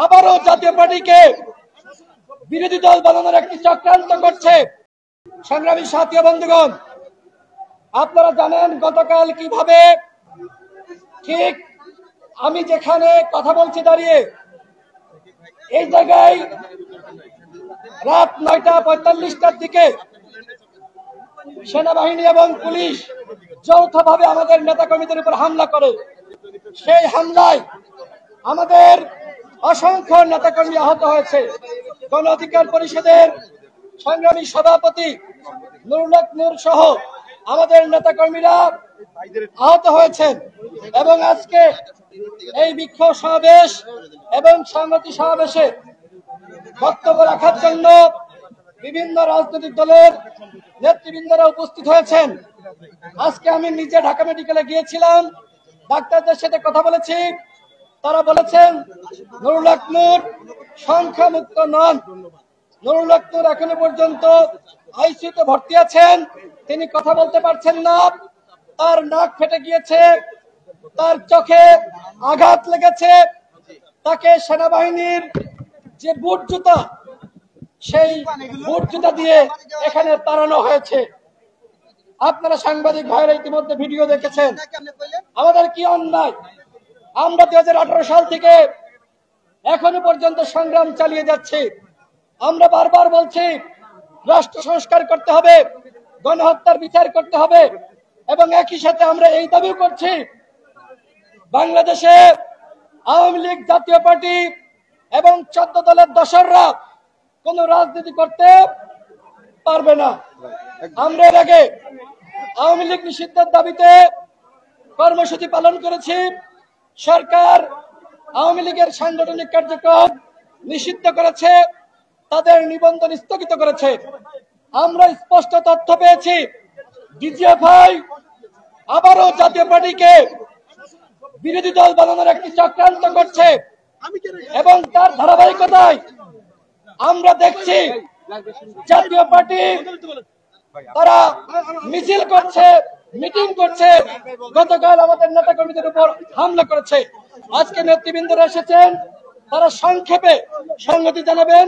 আবারও জাতীয় পার্টিকে বিরোধী দল বানানোর একটি চক্রান্ত করছে। সংগ্রামী সাথী বন্ধুগণ, আপনারা জানেন গতকাল কিভাবে ঠিক আমি যেখানে কথা বলছি দাঁড়িয়ে এই জায়গায় রাত 9:45টার দিকে সেনাবাহিনী এবং পুলিশ যৌথভাবে আমাদের নেতাকর্মীদের উপর হামলা করে। সেই হামলায় আমাদের অসংখ্য নেতাকর্মী আহত হয়েছে। গণ অধিকার পরিষদের সংগ্রামী সভাপতি নুরুল হক নূর সহ আমাদের নেতাকর্মীরা আহত হয়েছেন এবং আজকে এই বিক্ষোভ সমাবেশ এবং সংহতি সমাবেশে বক্তব্য রাখার জন্য বিভিন্ন রাজনৈতিক দলের নেতৃবৃন্দরা উপস্থিত হয়েছেন। আজকে আমি নিজে ঢাকা মেডিকেলে গিয়েছিলাম, ডাক্তারদের সাথে কথা বলেছি। তারা বলেছেন নুরুল হক নূর সংখ্যামুক্ত নন। নুরুল হক নূর এখনো পর্যন্ত আইসিইউতে ভর্তি আছেন, তিনি কথা বলতে পারছেন না, তার নাক ফেটে গিয়েছে, তার চোখে আঘাত লেগেছে, তাকে সেনাবাহিনীর যে বুট জুতা সেই বুট জুতা দিয়ে এখানে তাড়ানো হয়েছে। আপনারা সাংবাদিক ভাইরা ইতিমধ্যে ভিডিও দেখেছেন। আমাদের কি অন্যায়! আমরা 2018 সাল থেকে এখনো পর্যন্ত সংগ্রাম চালিয়ে যাচ্ছি। আমরা বারবার বলছি রাষ্ট্র সংস্কার করতে হবে, গণহত্যার বিচার করতে হবে এবং একই সাথে আমরা এই দাবিও করছি বাংলাদেশে আওয়ামী লীগ, জাতীয় পার্টি এবং 14 দলের দোসররা কোন রাজনীতি করতে পারবে না। আমরা এর আগে আওয়ামী লীগ নিষিদ্ধের দাবিতে কর্মসূচি পালন করেছি। সরকার আওয়ামী লীগের সাংগঠনিক কার্যক্রম নিষিদ্ধ করেছে, তাদের নিবন্ধন স্থগিত করেছে। আমরা স্পষ্ট তথ্য পেয়েছি ডিজিএফআই আবারও জাতীয় পার্টিকে বিরোধী দল বানানোর একটি চক্রান্ত করছে এবং তার ধারাবাহিকতায় আমরা দেখছি জাতীয় পার্টি তারা মিছিল করছে, মিটিং করছে। গতকাল আমাদের নেতাকর্মীদের উপর হামলা করেছে। আজকে নেতৃবৃন্দরা এসেছেন, তারা সংক্ষেপে সংহতি জানাবেন